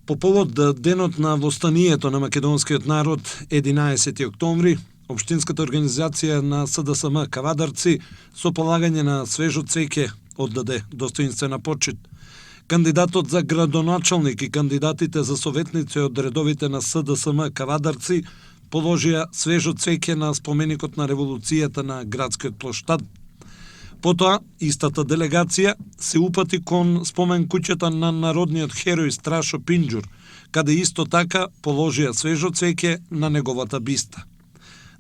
По повод денот на востанието на македонскиот народ 11 октомври, Општинската организација на СДСМ Кавадарци со полагање на свежо цвеќе оддаде достоинствена почит. Кандидатот за градоначалник и кандидатите за советници од редовите на СДСМ Кавадарци положија свежо цвеќе на споменикот на револуцијата на градскиот плоштад. Потоа, истата делегација се упати кон спомен куќата на народниот херој Страшо Пинџур, каде исто така положија свежо цвеќе на неговата биста.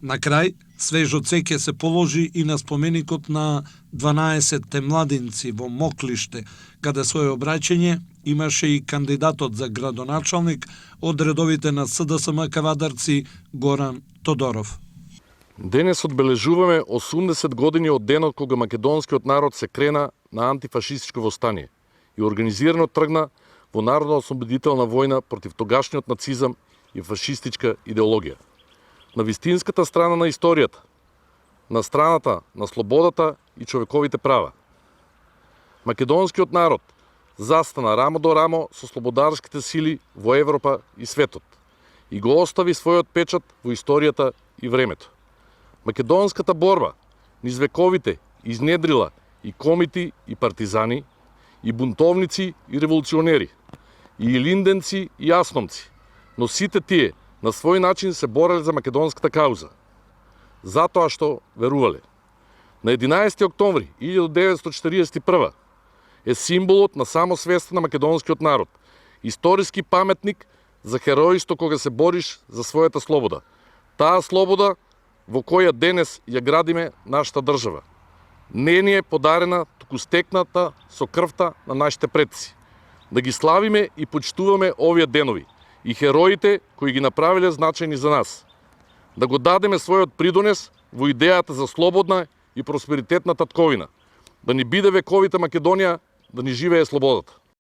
На крај, свежо цвеќе се положи и на споменикот на 12 младинци во Моклиште, каде своје обраќање имаше и кандидатот за градоначалник од редовите на СДСМ Кавадарци Горан Тодоров. Денес одбележуваме 80 години од денот кога македонскиот народ се крена на антифашистичко востание и организирано тргна во народно-ослободителна војна против тогашниот нацизам и фашистичка идеологија. На вистинската страна на историјата, на страната на слободата и човековите права. Македонскиот народ застана рамо до рамо со слободарските сили во Европа и светот и го остави својот печат во историјата и времето. Македонската борба низ вековите изнедрила и комити и партизани, и бунтовници и револуционери, и илинденци и јасномци, но сите тие на свој начин се бореле за македонската кауза. Затоа што верувале. На 11 октомври 1941 е символот на самосвеста на македонскиот народ, историски паметник за херојство кога се бориш за својата слобода. Таа слобода во која денес ја градиме нашата држава. Не ни е подарена, туку стекната со крвта на нашите предци. Да ги славиме и почитуваме овие денови и хероите кои ги направиле значајни за нас. Да го дадеме својот придонес во идејата за слободна и просперитетна татковина. Да ни биде вековита Македонија, да ни живее слободата.